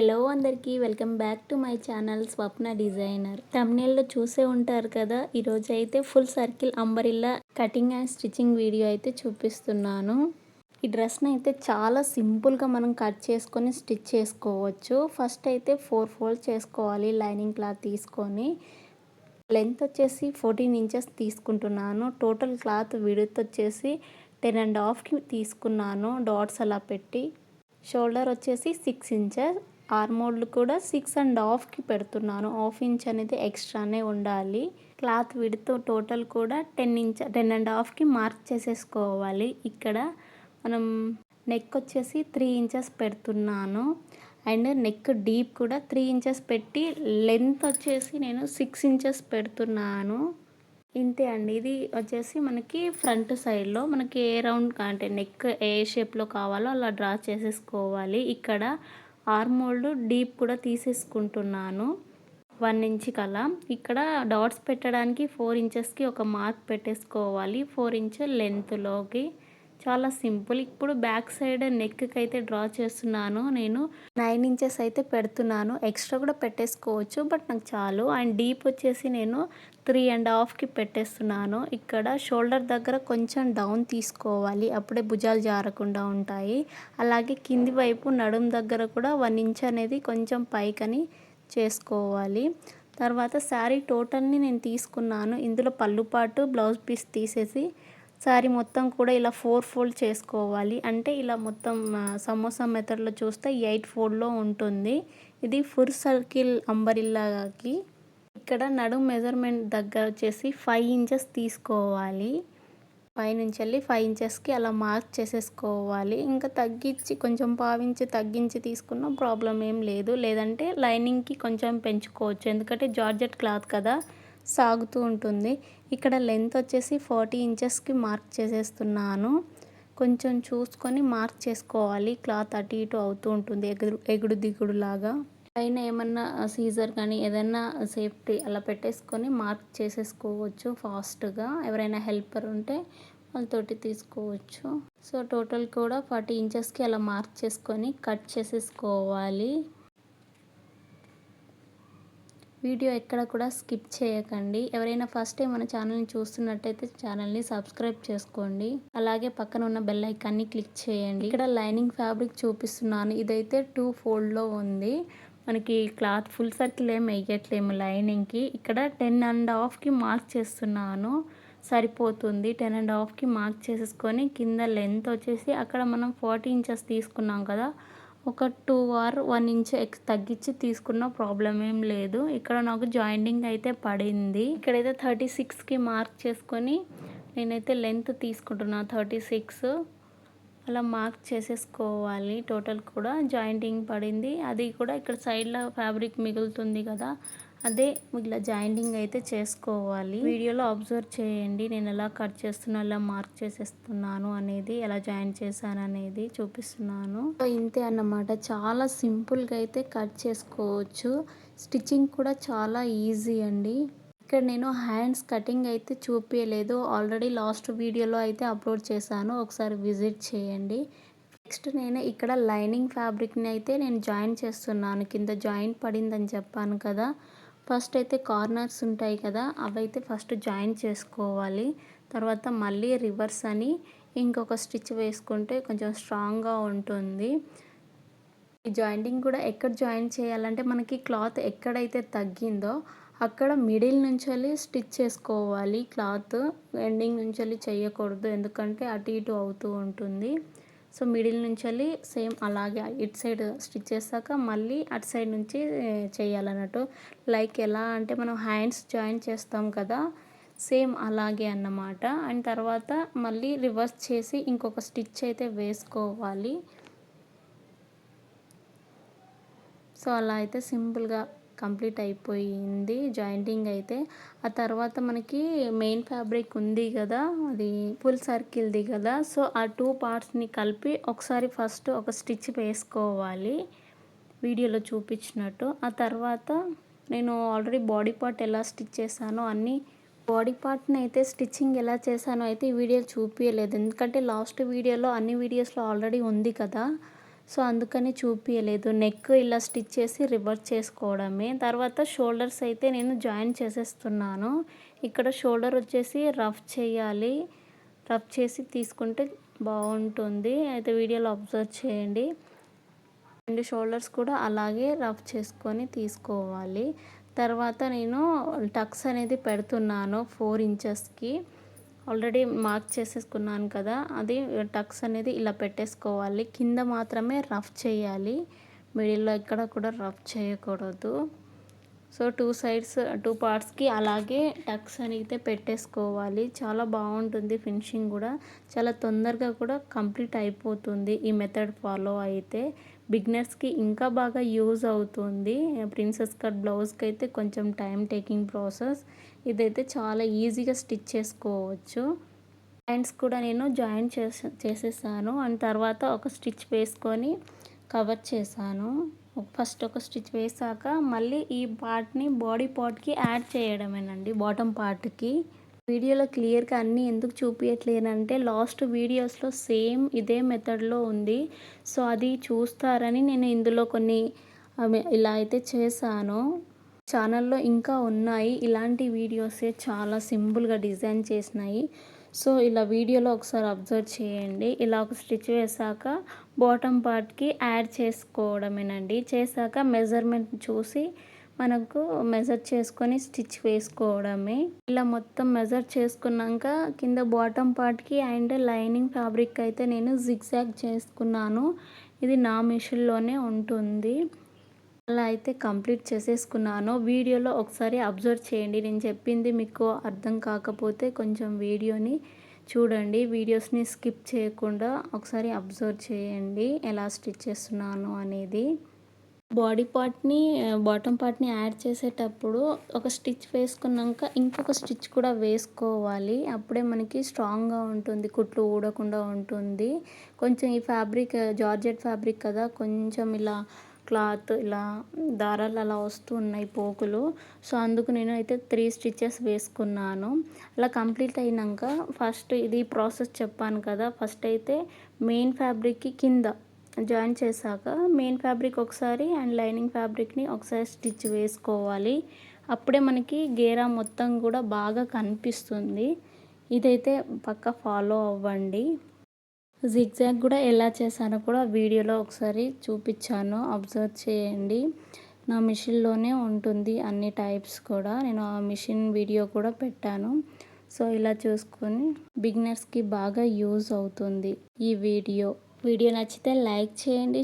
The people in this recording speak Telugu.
హలో అందరికీ welcome back to my channel Swapna designer. థంబ్నెయిల్లో చూసే ఉంటారు కదా. ఈరోజు అయితే full circle umbrella cutting and stitching video అయితే చూపిస్తున్నాను. ఈ డ్రెస్ని అయితే చాలా సింపుల్గా మనం కట్ చేసుకొని స్టిచ్ చేసుకోవచ్చు. ఫస్ట్ అయితే 4 ఫోల్డ్ చేసుకోవాలి. లైనింగ్ క్లాత్ తీసుకొని లెంత్ వచ్చేసి 14 ఇంచెస్ తీసుకుంటున్నాను. టోటల్ క్లాత్ విడ్త్ వచ్చేసి 10.5కి తీసుకున్నాను. డాట్స్ అలా పెట్టి షోల్డర్ వచ్చేసి 6 ఇంచెస్, ఆర్మోల్డ్ కూడా 6.5కి పెడుతున్నాను. హాఫ్ ఇంచ్ అనేది ఎక్స్ట్రానే ఉండాలి. క్లాత్ విడ్త్ టోటల్ కూడా 10.5కి మార్క్ చేసేసుకోవాలి. ఇక్కడ మనం నెక్ వచ్చేసి 3 ఇంచెస్ పెడుతున్నాను అండ్ నెక్ డీప్ కూడా 3 ఇంచెస్ పెట్టి లెంత్ వచ్చేసి నేను 6 ఇంచెస్ పెడుతున్నాను. ఇంతే అండి. ఇది వచ్చేసి మనకి ఫ్రంట్ సైడ్లో మనకి ఏ రౌండ్ అంటే నెక్ ఏ షేప్లో కావాలో అలా డ్రా చేసేసుకోవాలి. ఇక్కడ ఆర్మోల్డ్ డీప్ కూడా తీసేసుకుంటున్నాను 1 ఇంచ్కి అలా. ఇక్కడ డాట్స్ పెట్టడానికి 4 ఇంచెస్కి ఒక మార్క్ పెట్టేసుకోవాలి 4 ఇంచ్ లెంత్లోకి. చాలా సింపుల్. ఇప్పుడు బ్యాక్ సైడ్ నెక్కి అయితే డ్రా చేస్తున్నాను. నేను 9 ఇంచెస్ అయితే పెడుతున్నాను. ఎక్స్ట్రా కూడా పెట్టేసుకోవచ్చు బట్ నాకు చాలు. అండ్ డీప్ వచ్చేసి నేను 3.5కి పెట్టేస్తున్నాను. ఇక్కడ షోల్డర్ దగ్గర కొంచెం డౌన్ తీసుకోవాలి, అప్పుడే భుజాలు జారకుండా ఉంటాయి. అలాగే కింది వైపు నడుం దగ్గర కూడా 1 ఇంచ్ అనేది కొంచెం పైకని చేసుకోవాలి. తర్వాత శారీ టోటల్ని నేను తీసుకున్నాను. ఇందులో పళ్ళు పాటు బ్లౌజ్ పీస్ తీసేసి శారీ మొత్తం కూడా ఇలా 4 ఫోల్డ్ చేసుకోవాలి. అంటే ఇలా మొత్తం సమోసా మెథడ్లో చూస్తే 8 ఫోల్డ్లో ఉంటుంది. ఇది ఫుల్ సర్కిల్ అంబరిల్లాకి. ఇక్కడ నడుం మెజర్మెంట్ దగ్గర వచ్చేసి 5 ఇంచెస్ తీసుకోవాలి. 5 నుంచి వెళ్ళి 5 ఇంచెస్కి అలా మార్క్ చేసేసుకోవాలి. ఇంకా తగ్గించి కొంచెం పావించి తగ్గించి తీసుకున్న ప్రాబ్లం ఏం లేదు. లేదంటే లైనింగ్కి కొంచెం పెంచుకోవచ్చు, ఎందుకంటే జార్జెట్ క్లాత్ కదా సాగుతూ ఉంటుంది. ఇక్కడ లెంత్ వచ్చేసి 40 ఇంచెస్కి మార్క్ చేసేస్తున్నాను. కొంచెం చూసుకొని మార్క్ చేసుకోవాలి. క్లాత్ అటు ఇటు అవుతూ ఉంటుంది ఎగుడు దిగుడు లాగా. పైన ఏమన్నా సీజర్ కానీ ఏదైనా సేఫ్టీ అలా పెట్టేసుకొని మార్క్ చేసేసుకోవచ్చు ఫాస్ట్గా. ఎవరైనా హెల్పర్ ఉంటే వాళ్ళతోటి తీసుకోవచ్చు. సో టోటల్ కూడా 40 ఇంచెస్కి అలా మార్క్ చేసుకొని కట్ చేసేసుకోవాలి. వీడియో ఎక్కడ కూడా స్కిప్ చేయకండి. ఎవరైనా ఫస్ట్ టైం మన ఛానల్ని చూస్తున్నట్టయితే ఛానల్ని సబ్స్క్రైబ్ చేసుకోండి. అలాగే పక్కన ఉన్న బెల్ ఐకాన్ని క్లిక్ చేయండి. ఇక్కడ లైనింగ్ ఫ్యాబ్రిక్ చూపిస్తున్నాను. ఇదైతే 2 ఫోల్డ్లో ఉంది. మనకి క్లాత్ ఫుల్ సర్కిల్ ఏం వేయట్లేము లైనింగ్కి. ఇక్కడ 10.5కి మార్క్ చేస్తున్నాను, సరిపోతుంది. 10.5కి మార్క్ చేసేసుకొని కింద లెంత్ వచ్చేసి అక్కడ మనం 40 ఇంచెస్ తీసుకున్నాం కదా, ఒక 2 ఆర్ 1 ఇంచ్ తగ్గించి తీసుకున్న ప్రాబ్లం ఏం లేదు. ఇక్కడ నాకు జాయింటింగ్ అయితే పడింది. ఇక్కడైతే 36కి మార్క్ చేసుకొని నేనైతే లెంత్ తీసుకుంటున్నా 36 అలా మార్క్ చేసేసుకోవాలి. టోటల్ కూడా జాయింటింగ్ పడింది. అది కూడా ఇక్కడ సైడ్లో ఫ్యాబ్రిక్ మిగులుతుంది కదా, అదే ఇలా జాయింటింగ్ అయితే చేసుకోవాలి. వీడియోలో అబ్జర్వ్ చేయండి నేను ఎలా కట్ చేస్తున్నా, ఎలా మార్క్ చేసేస్తున్నాను అనేది, ఎలా జాయిన్ చేశాను అనేది చూపిస్తున్నాను. సో ఇంతే అన్నమాట. చాలా సింపుల్గా అయితే కట్ చేసుకోవచ్చు. స్టిచ్చింగ్ కూడా చాలా ఈజీ అండి. ఇక్కడ నేను హ్యాండ్స్ కటింగ్ అయితే చూపించలేదు, ఆల్రెడీ లాస్ట్ వీడియోలో అయితే అప్లోడ్ చేశాను, ఒకసారి విజిట్ చేయండి. నెక్స్ట్ నేను ఇక్కడ లైనింగ్ ఫ్యాబ్రిక్ని అయితే నేను జాయిన్ చేస్తున్నాను. కింద జాయింట్ పడిందని చెప్పాను కదా, ఫస్ట్ అయితే కార్నర్స్ ఉంటాయి కదా అవైతే ఫస్ట్ జాయిన్ చేసుకోవాలి. తర్వాత మళ్ళీ రివర్స్ అని ఇంకొక స్టిచ్ వేసుకుంటే కొంచెం స్ట్రాంగ్గా ఉంటుంది. ఈ జాయింటింగ్ కూడా ఎక్కడ జాయిన్ చేయాలంటే మనకి క్లాత్ ఎక్కడైతే తగ్గిందో అక్కడ మిడిల్ నుంచి స్టిచ్ చేసుకోవాలి. క్లాత్ ఎండింగ్ నుంచి చేయకూడదు, ఎందుకంటే అటు ఇటు అవుతూ ఉంటుంది. సో మిడిల్ నుంచి సేమ్ అలాగే ఇటు సైడ్ స్టిచ్ చేశాక మళ్ళీ అటు సైడ్ నుంచి చేయాలన్నట్టు. లైక్ ఎలా అంటే మనం హ్యాండ్స్ జాయిన్ చేస్తాం కదా, సేమ్ అలాగే అన్నమాట. అండ్ తర్వాత మళ్ళీ రివర్స్ చేసి ఇంకొక స్టిచ్ అయితే వేసుకోవాలి. సో అలా అయితే సింపుల్గా కంప్లీట్ అయిపోయింది జాయింటింగ్ అయితే. ఆ తర్వాత మనకి మెయిన్ ఫ్యాబ్రిక్ ఉంది కదా, అది ఫుల్ సర్కిల్ది కదా, సో ఆ 2 పార్ట్స్ని కలిపి ఒకసారి ఫస్ట్ ఒక స్టిచ్ వేసుకోవాలి వీడియోలో చూపించినట్టు. ఆ తర్వాత నేను ఆల్రెడీ బాడీ పార్ట్ ఎలా స్టిచ్ చేశానో అన్నీ బాడీ పార్ట్ని అయితే స్టిచ్చింగ్ ఎలా చేశానో అయితే ఈ వీడియో చూపించలేదు, ఎందుకంటే లాస్ట్ వీడియోలో అన్ని వీడియోస్లో ఆల్రెడీ ఉంది కదా. సో అందుకని చూపించలేదు. నెక్ ఇలా స్టిచ్ చేసి రివర్స్ చేసుకోవడమే. తర్వాత షోల్డర్స్ అయితే నేను జాయిన్ చేసేస్తున్నాను. ఇక్కడ షోల్డర్ వచ్చేసి రఫ్ చేయాలి. రఫ్ చేసి తీసుకుంటే బాగుంటుంది. అయితే వీడియోలో అబ్జర్వ్ చేయండి. 2 షోల్డర్స్ కూడా అలాగే రఫ్ చేసుకొని తీసుకోవాలి. తర్వాత నేను టక్స్ అనేది పెడుతున్నాను 4 ఇంచెస్కి. ఆల్రెడీ మార్క్ చేసేసుకున్నాను కదా, అది టక్స్ అనేది ఇలా పెట్టేసుకోవాలి. కింద మాత్రమే రఫ్ చేయాలి, మిడిల్లో ఎక్కడ కూడా రఫ్ చేయకూడదు. సో 2 సైడ్స్ 2 పార్ట్స్కి అలాగే టక్స్ అనేది పెట్టేసుకోవాలి. చాలా బాగుంటుంది ఫినిషింగ్ కూడా. చాలా తొందరగా కూడా కంప్లీట్ అయిపోతుంది ఈ మెథడ్ ఫాలో అయితే. బిగినర్స్కి ఇంకా బాగా యూజ్ అవుతుంది. ప్రిన్సెస్ కట్ బ్లౌజ్కి అయితే కొంచెం టైం టేకింగ్ ప్రాసెస్. ఇదైతే చాలా ఈజీగా స్టిచ్ చేసుకోవచ్చు. హ్యాండ్స్ కూడా నేను జాయిన్ చేసేసాను. అండ్ తర్వాత ఒక స్టిచ్ వేసుకొని కవర్ చేశాను. ఫస్ట్ ఒక స్టిచ్ వేసాక మళ్ళీ ఈ పార్ట్ని బాడీ పార్ట్కి యాడ్ చేయడమేనండి, బాటమ్ పార్ట్కి. వీడియోలో క్లియర్గా అన్నీ ఎందుకు చూపించట్లేనంటే లాస్ట్ వీడియోస్లో సేమ్ ఇదే మెథడ్లో ఉంది. సో అది చూస్తారని నేను ఇందులో కొన్ని ఇలా అయితే చేశాను. ఛానల్లో ఇంకా ఉన్నాయి ఇలాంటి వీడియోసే, చాలా సింపుల్గా డిజైన్ చేసినాయి. సో ఇలా వీడియోలో ఒకసారి అబ్జర్వ్ చేయండి. ఇలా ఒక స్టిచ్ వేసాక బాటమ్ పార్ట్కి యాడ్ చేసుకోవడమేనండి. చేశాక మెజర్మెంట్ చూసి మనకు మెజర్ చేసుకొని స్టిచ్ వేసుకోవడమే. ఇలా మొత్తం మెజర్ చేసుకున్నాక కింద బాటమ్ పార్ట్కి అండ్ లైనింగ్ ఫ్యాబ్రిక్ అయితే నేను జిగ్జాగ్ చేసుకున్నాను. ఇది నా మిషన్లోనే ఉంటుంది. అలా అయితే కంప్లీట్ చేసేసుకున్నాను. వీడియోలో ఒకసారి అబ్జర్వ్ చేయండి. నేను చెప్పింది మీకు అర్థం కాకపోతే కొంచెం వీడియోని చూడండి. వీడియోస్ని స్కిప్ చేయకుండా ఒకసారి అబ్జర్వ్ చేయండి ఎలా స్టిచ్ చేస్తున్నాను అనేది. బాడీ పార్ట్ని బాటమ్ పార్ట్ని యాడ్ చేసేటప్పుడు ఒక స్టిచ్ వేసుకున్నాక ఇంకొక స్టిచ్ కూడా వేసుకోవాలి. అప్పుడే మనకి స్ట్రాంగ్గా ఉంటుంది, కుట్లు ఊడకుండా ఉంటుంది. కొంచెం ఈ ఫ్యాబ్రిక్ జార్జెట్ ఫ్యాబ్రిక్ కదా, కొంచెం ఇలా క్లాత్ ఇలా దారాలు అలా వస్తూ ఉన్నాయి పోగులు. సో అందుకు నేను అయితే 3 స్టిచెస్ వేసుకున్నాను. అలా కంప్లీట్ అయినాక ఫస్ట్ ఇది ప్రాసెస్ చెప్పాను కదా, ఫస్ట్ అయితే మెయిన్ ఫ్యాబ్రిక్కి కింద జాయిన్ చేశాక మెయిన్ ఫ్యాబ్రిక్ ఒకసారి అండ్ లైనింగ్ ఫ్యాబ్రిక్ని ఒకసారి స్టిచ్ వేసుకోవాలి. అప్పుడే మనకి గేరా మొత్తం కూడా బాగా కనిపిస్తుంది. ఇదైతే పక్కా ఫాలో అవ్వండి. జిగ్జాగ్ కూడా ఎలా చేశానో కూడా వీడియోలో ఒకసారి చూపించాను, అబ్జర్వ్ చేయండి. నా మిషన్లోనే ఉంటుంది అన్ని టైప్స్ కూడా. నేను ఆ మిషన్ వీడియో కూడా పెట్టాను. సో ఇలా చూసుకొని బిగినర్స్కి బాగా యూజ్ అవుతుంది ఈ వీడియో. వీడియో నచ్చితే లైక్ చేయండి.